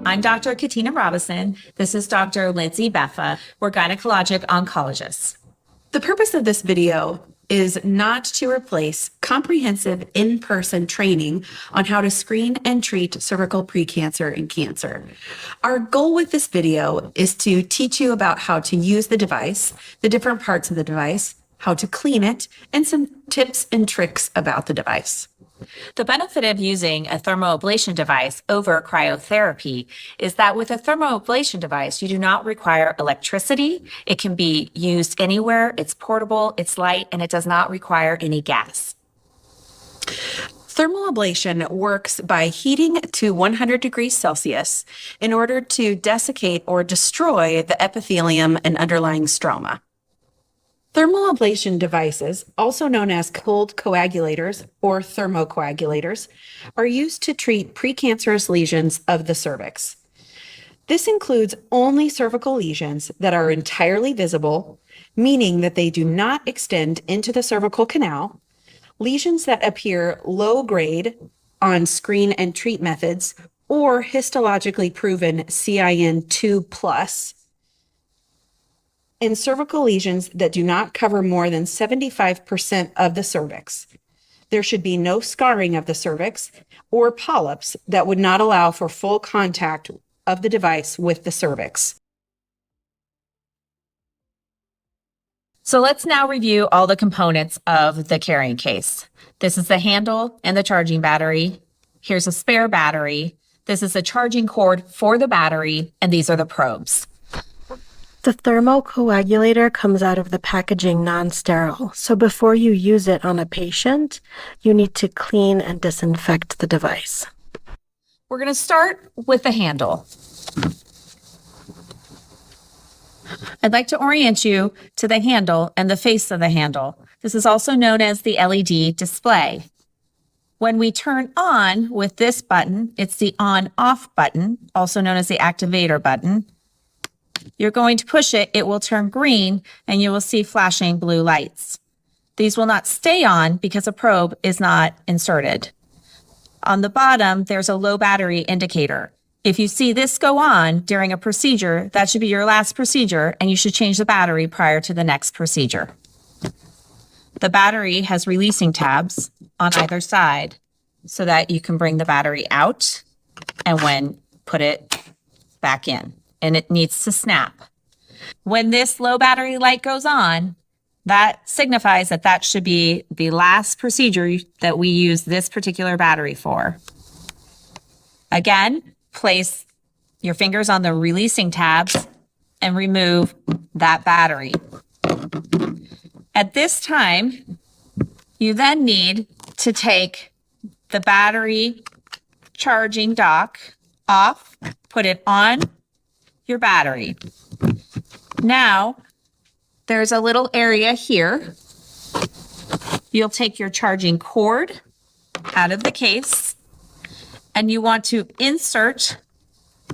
I'm Dr. Katina Robison. This is Dr. Lindsay Beffa. We're gynecologic oncologists. The purpose of this video is not to replace comprehensive in-person training on how to screen and treat cervical precancer and cancer. Our goal with this video is to teach you about how to use the device, the different parts of the device, how to clean it, and some tips and tricks about the device. The benefit of using a thermoablation device over cryotherapy is that with a thermoablation device, you do not require electricity. It can be used anywhere. It's portable, it's light, and it does not require any gas. Thermal ablation works by heating to 100 degrees Celsius in order to desiccate or destroy the epithelium and underlying stroma. Thermal ablation devices, also known as cold coagulators or thermocoagulators, are used to treat precancerous lesions of the cervix. This includes only cervical lesions that are entirely visible, meaning that they do not extend into the cervical canal, lesions that appear low grade on screen and treat methods, or histologically proven CIN2+, and cervical lesions that do not cover more than 75% of the cervix. There should be no scarring of the cervix or polyps that would not allow for full contact of the device with the cervix. So let's now review all the components of the carrying case. This is the handle and the charging battery. Here's a spare battery. This is the charging cord for the battery, and these are the probes. The thermocoagulator comes out of the packaging non-sterile, so before you use it on a patient, you need to clean and disinfect the device. We're going to start with the handle. I'd like to orient you to the handle and the face of the handle. This is also known as the LED display. When we turn on with this button, it's the on-off button, also known as the activator button. You're going to push it, it will turn green, and you will see flashing blue lights. These will not stay on because a probe is not inserted. On the bottom, there's a low battery indicator. If you see this go on during a procedure, that should be your last procedure, and you should change the battery prior to the next procedure. The battery has releasing tabs on either side so that you can bring the battery out and put it back in. And it needs to snap. When this low battery light goes on, that signifies that that should be the last procedure that we use this particular battery for. Again, place your fingers on the releasing tabs and remove that battery. At this time, you then need to take the battery charging dock off, put it on your battery. Now, there's a little area here. You'll take your charging cord out of the case, and you want to insert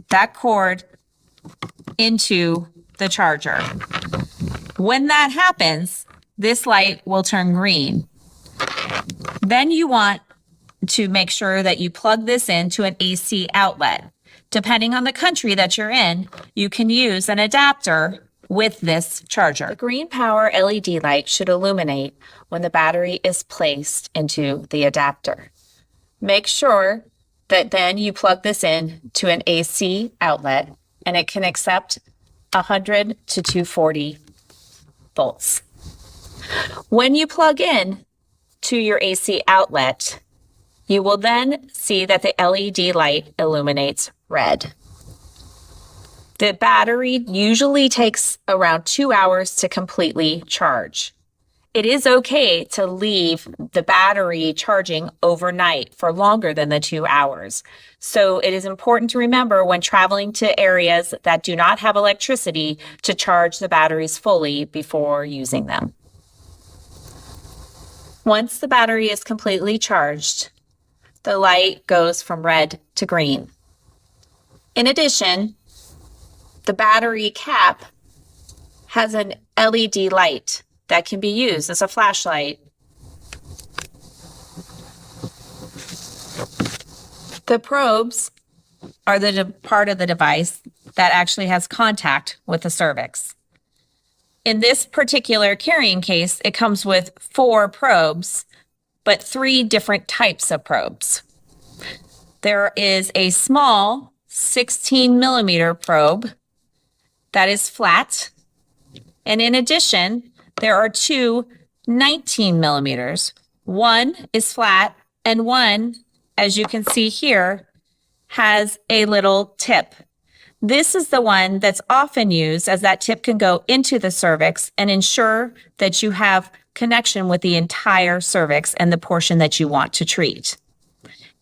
that cord into the charger. When that happens, this light will turn green. Then you want to make sure that you plug this into an AC outlet. Depending on the country that you're in, you can use an adapter with this charger. The green power LED light should illuminate when the battery is placed into the adapter. Make sure that then you plug this in to an AC outlet, and it can accept 100 to 240 volts. When you plug in to your AC outlet, you will then see that the LED light illuminates red. The battery usually takes around 2 hours to completely charge. It is okay to leave the battery charging overnight for longer than the 2 hours. So it is important to remember when traveling to areas that do not have electricity to charge the batteries fully before using them. Once the battery is completely charged, the light goes from red to green. In addition, the battery cap has an LED light that can be used as a flashlight. The probes are the part of the device that actually has contact with the cervix. In this particular carrying case, it comes with 4 probes, but 3 different types of probes. There is a small 16 millimeter probe that is flat. And in addition, there are 2 19 millimeters. One is flat and one, as you can see here, has a little tip. This is the one that's often used, as that tip can go into the cervix and ensure that you have connection with the entire cervix and the portion that you want to treat.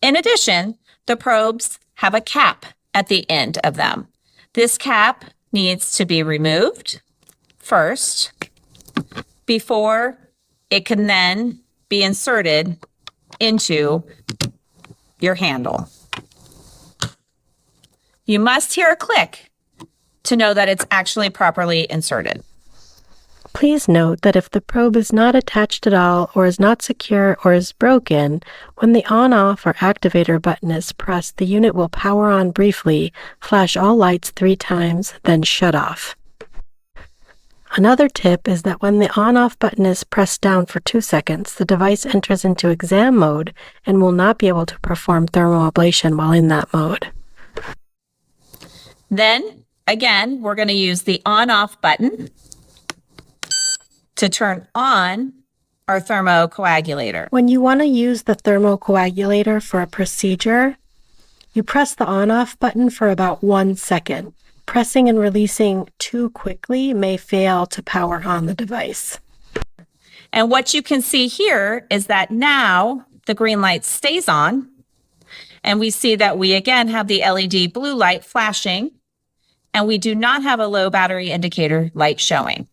In addition, the probes have a cap at the end of them. This cap needs to be removed first before it can then be inserted into your handle. You must hear a click to know that it's actually properly inserted. Please note that if the probe is not attached at all or is not secure or is broken, when the on-off or activator button is pressed, the unit will power on briefly, flash all lights 3 times, then shut off. Another tip is that when the on-off button is pressed down for 2 seconds, the device enters into exam mode and will not be able to perform thermoablation while in that mode. Then, again, we're going to use the on-off button to turn on our thermocoagulator. When you want to use the thermocoagulator for a procedure, you press the on-off button for about 1 second. Pressing and releasing too quickly may fail to power on the device. And what you can see here is that now the green light stays on, and we see that we again have the LED blue light flashing, and we do not have a low battery indicator light showing.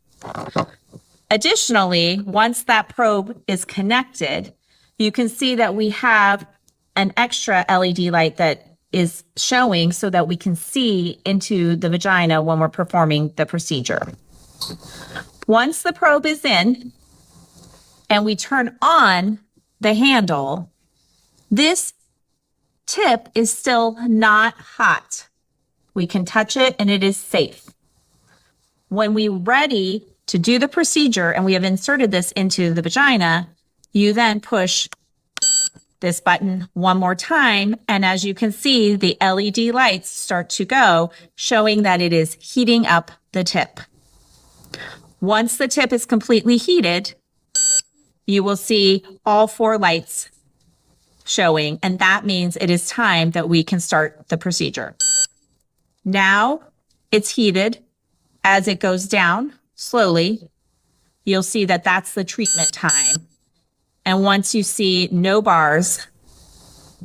Additionally, once that probe is connected, you can see that we have an extra LED light that is showing so that we can see into the vagina when we're performing the procedure. Once the probe is in and we turn on the handle, this tip is still not hot. We can touch it and it is safe. When we're ready to do the procedure and we have inserted this into the vagina, you then push this button one more time, and as you can see, the LED lights start to go, showing that it is heating up the tip. Once the tip is completely heated, you will see all 4 lights showing, and that means it is time that we can start the procedure. Now it's heated. As it goes down slowly, you'll see that that's the treatment time. And once you see no bars,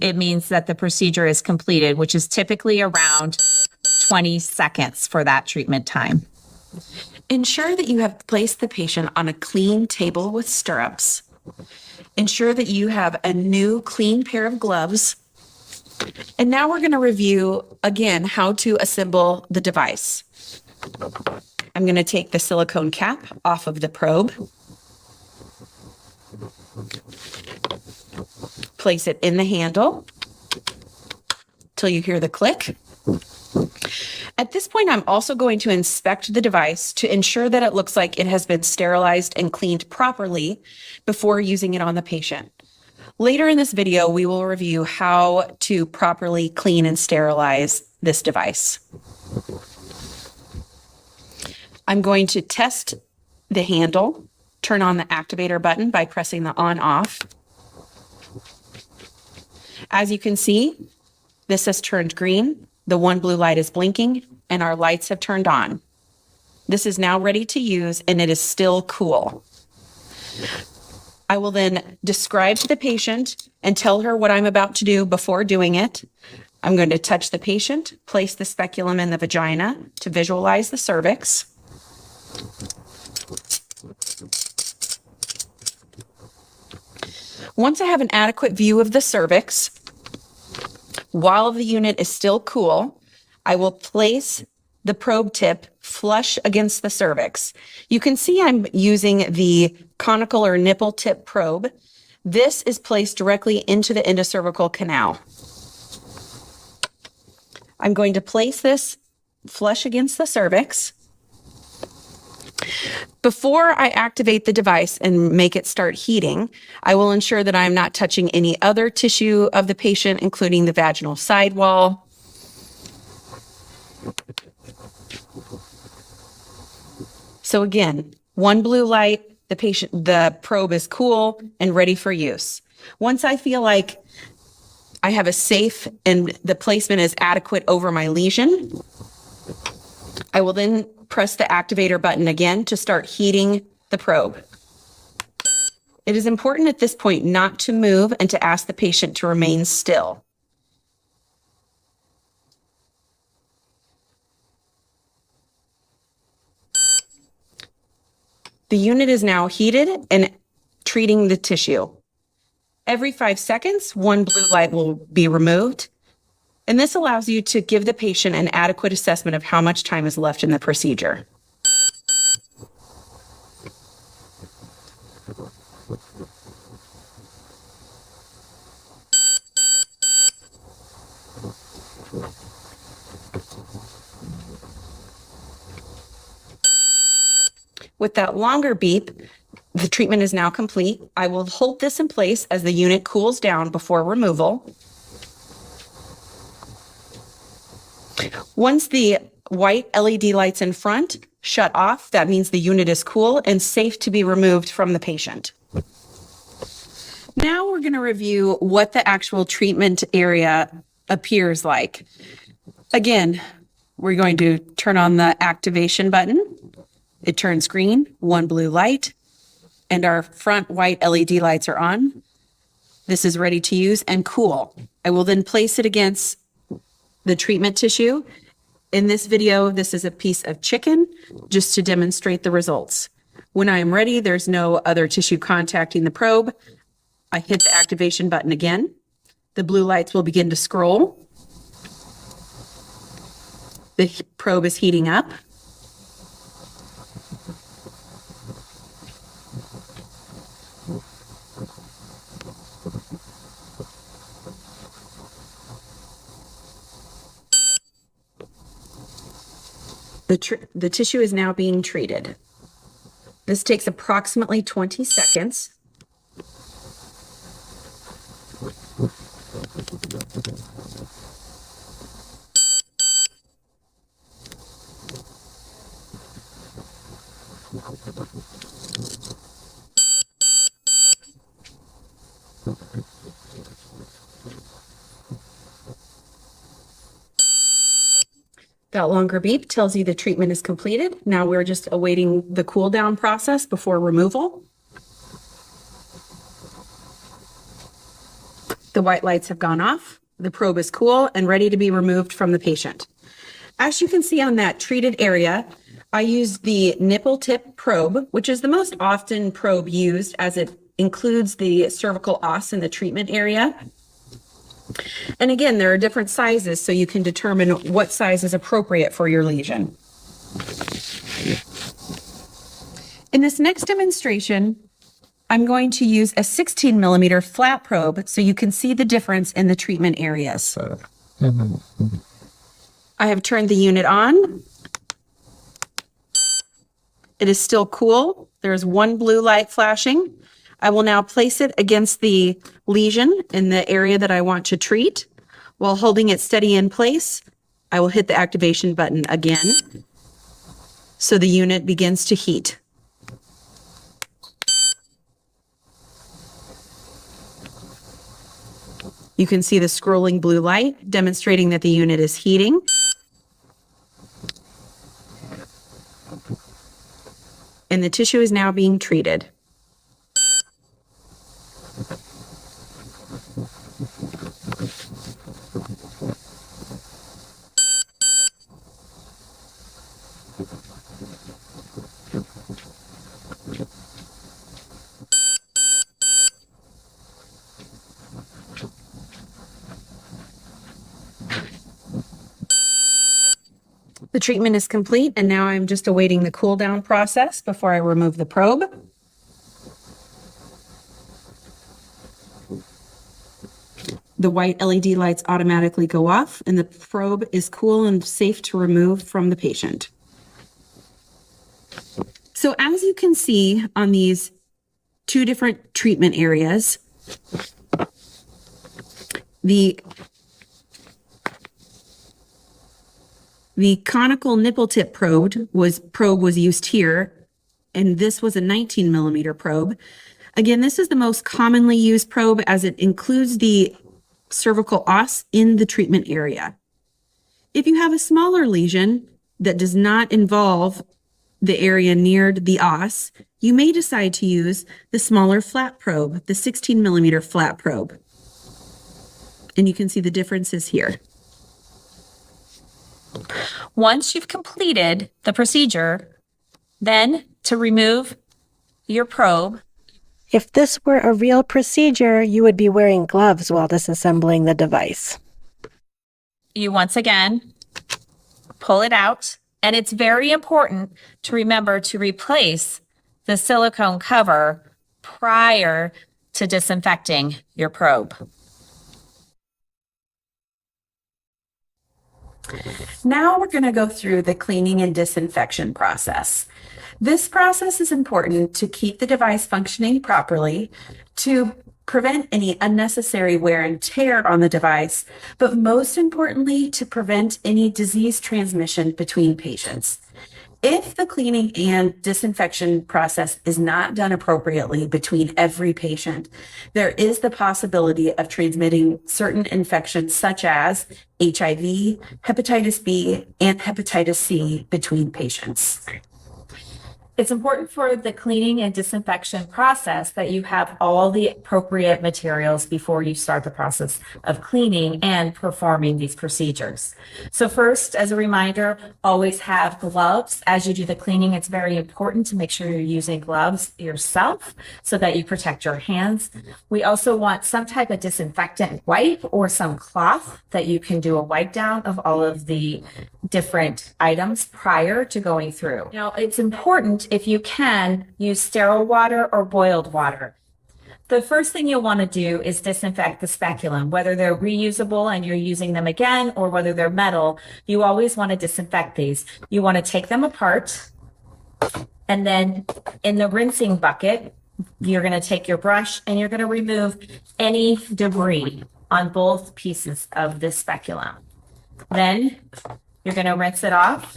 it means that the procedure is completed, which is typically around 20 seconds for that treatment time. Ensure that you have placed the patient on a clean table with stirrups. Ensure that you have a new clean pair of gloves. And now we're going to review again how to assemble the device. I'm going to take the silicone cap off of the probe. Place it in the handle till you hear the click. At this point, I'm also going to inspect the device to ensure that it looks like it has been sterilized and cleaned properly before using it on the patient. Later in this video, we will review how to properly clean and sterilize this device. I'm going to test the handle, turn on the activator button by pressing the on/off. As you can see, this has turned green. The one blue light is blinking and our lights have turned on. This is now ready to use and it is still cool. I will then describe to the patient and tell her what I'm about to do before doing it. I'm going to touch the patient, place the speculum in the vagina to visualize the cervix. Once I have an adequate view of the cervix, while the unit is still cool, I will place the probe tip flush against the cervix. You can see I'm using the conical or nipple tip probe. This is placed directly into the endocervical canal. I'm going to place this flush against the cervix. Before I activate the device and make it start heating, I will ensure that I'm not touching any other tissue of the patient, including the vaginal sidewall. So again, one blue light, the probe is cool and ready for use. Once I feel like I have a safe and the placement is adequate over my lesion, I will then press the activator button again to start heating the probe. It is important at this point not to move and to ask the patient to remain still. The unit is now heated and treating the tissue. Every 5 seconds, one blue light will be removed. And this allows you to give the patient an adequate assessment of how much time is left in the procedure. With that longer beep, the treatment is now complete. I will hold this in place as the unit cools down before removal. Once the white LED lights in front shut off, that means the unit is cool and safe to be removed from the patient. Now we're going to review what the actual treatment area appears like. Again, we're going to turn on the activation button. It turns green, one blue light, and our front white LED lights are on. This is ready to use and cool. I will then place it against the treatment tissue. In this video, this is a piece of chicken just to demonstrate the results. When I am ready, there's no other tissue contacting the probe. I hit the activation button again. The blue lights will begin to scroll. The probe is heating up. The tissue is now being treated. This takes approximately 20 seconds. That longer beep tells you the treatment is completed. Now we're just awaiting the cool down process before removal. The white lights have gone off. The probe is cool and ready to be removed from the patient. As you can see on that treated area, I used the nipple tip probe, which is the most often probe used as it includes the cervical os in the treatment area. And again, there are different sizes, so you can determine what size is appropriate for your lesion. In this next demonstration, I'm going to use a 16 millimeter flat probe so you can see the difference in the treatment areas. I have turned the unit on. It is still cool. There is one blue light flashing. I will now place it against the lesion in the area that I want to treat. While holding it steady in place, I will hit the activation button again so the unit begins to heat. You can see the scrolling blue light demonstrating that the unit is heating. And the tissue is now being treated. The treatment is complete, and now I'm just awaiting the cool down process before I remove the probe. the white LED lights automatically go off and the probe is cool and safe to remove from the patient. So as you can see on these two different treatment areas, the conical nipple tip probe was used here, and this was a 19 millimeter probe. Again, this is the most commonly used probe as it includes the cervical os in the treatment area. If you have a smaller lesion that does not involve the area near the os, you may decide to use the smaller flat probe, the 16 millimeter flat probe. And you can see the differences here. Once you've completed the procedure, then to remove your probe, If this were a real procedure, you would be wearing gloves while disassembling the device. you once again pull it out. And it's very important to remember to replace the silicone cover prior to disinfecting your probe. Now we're going to go through the cleaning and disinfection process. This process is important to keep the device functioning properly, to prevent any unnecessary wear and tear on the device, but most importantly, to prevent any disease transmission between patients. If the cleaning and disinfection process is not done appropriately between every patient, there is the possibility of transmitting certain infections such as HIV, hepatitis B, and hepatitis C between patients. It's important for the cleaning and disinfection process that you have all the appropriate materials before you start the process of cleaning and performing these procedures. So first, as a reminder, always have gloves. As you do the cleaning, it's very important to make sure you're using gloves yourself so that you protect your hands. We also want some type of disinfectant wipe or some cloth that you can do a wipe down of all of the different items prior to going through. Now, it's important, if you can, use sterile water or boiled water. The first thing you'll want to do is disinfect the speculum, whether they're reusable and you're using them again or whether they're metal. You always want to disinfect these. You want to take them apart, and then in the rinsing bucket, you're going to take your brush and you're going to remove any debris on both pieces of this speculum. Then you're going to rinse it off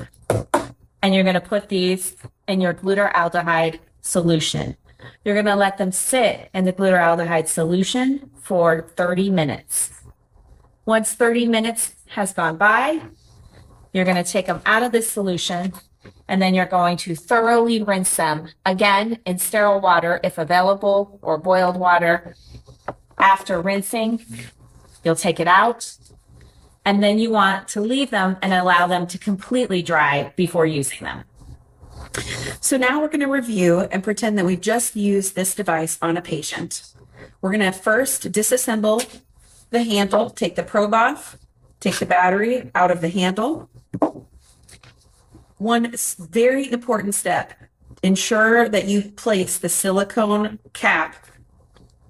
and you're going to put these in your glutaraldehyde solution. You're going to let them sit in the glutaraldehyde solution for 30 minutes. Once 30 minutes has gone by, you're going to take them out of this solution and then you're going to thoroughly rinse them again in sterile water if available or boiled water. After rinsing, you'll take it out. And then you want to leave them and allow them to completely dry before using them. So now we're going to review and pretend that we've just used this device on a patient. We're going to first disassemble the handle, take the probe off, take the battery out of the handle. One very important step, ensure that you place the silicone cap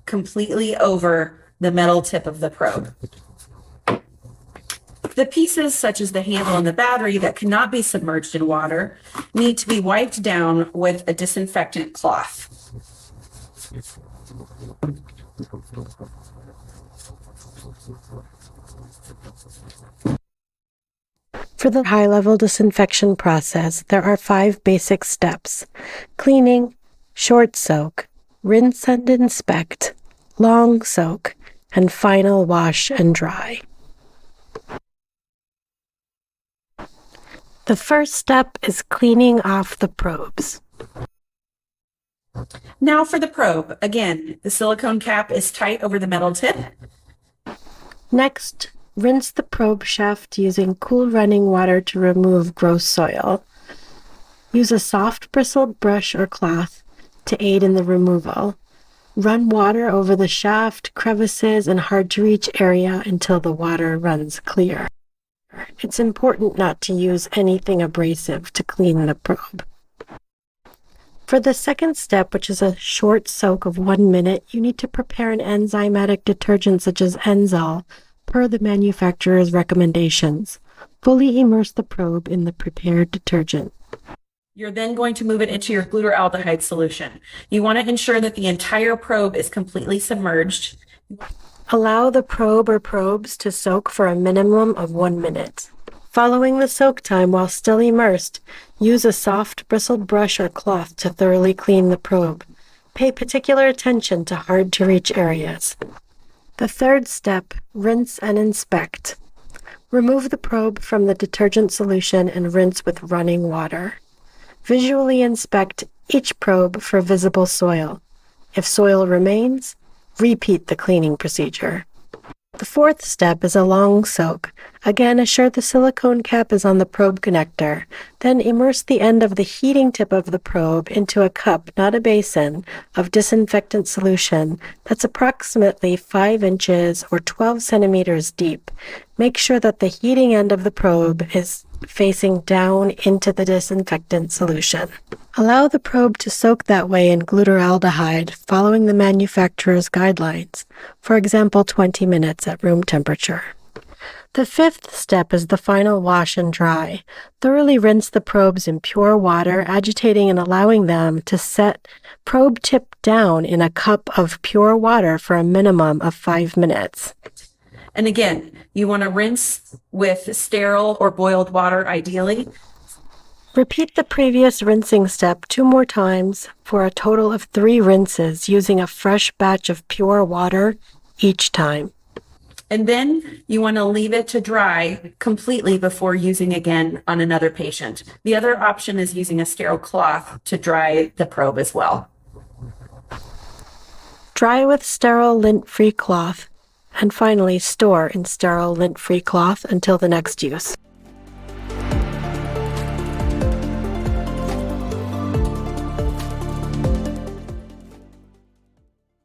completely over the metal tip of the probe. The pieces, such as the handle and the battery, that cannot be submerged in water need to be wiped down with a disinfectant cloth. For the high-level disinfection process, there are 5 basic steps: cleaning, short soak, rinse and inspect, long soak, and final wash and dry. The first step is cleaning off the probes. Now for the probe. Again, the silicone cap is tight over the metal tip. Next, rinse the probe shaft using cool running water to remove gross soil. Use a soft bristled brush or cloth to aid in the removal. Run water over the shaft, crevices, and hard-to-reach area until the water runs clear. It's important not to use anything abrasive to clean the probe. For For the second step, which is a short soak of 1 minute, you need to prepare an enzymatic detergent such as Enzol per the manufacturer's recommendations. Fully immerse the probe in the prepared detergent. You're then going to move it into your glutaraldehyde solution. You want to ensure that the entire probe is completely submerged. Allow the probe or probes to soak for a minimum of 1 minute. Following the soak time while still immersed, use a soft bristled brush or cloth to thoroughly clean the probe. Pay particular attention to hard-to-reach areas. The third step, rinse and inspect. Remove the probe from the detergent solution and rinse with running water. Visually inspect each probe for visible soil. If soil remains, repeat the cleaning procedure. The fourth step is a long soak. Again, assure the silicone cap is on the probe connector. Then immerse the end of the heating tip of the probe into a cup, not a basin, of disinfectant solution that's approximately 5 inches or 12 centimeters deep. Make sure that the heating end of the probe is facing down into the disinfectant solution. Allow the probe to soak that way in glutaraldehyde following the manufacturer's guidelines, for example 20 minutes at room temperature. The fifth step is the final wash and dry. Thoroughly rinse the probes in pure water, agitating and allowing them to set probe tip down in a cup of pure water for a minimum of 5 minutes. And again, you want to rinse with sterile or boiled water ideally. Repeat the previous rinsing step 2 more times for a total of 3 rinses using a fresh batch of pure water each time. And then you want to leave it to dry completely before using again on another patient. The other option is using a sterile cloth to dry the probe as well. Dry with sterile lint-free cloth, and finally store in sterile lint-free cloth until the next use.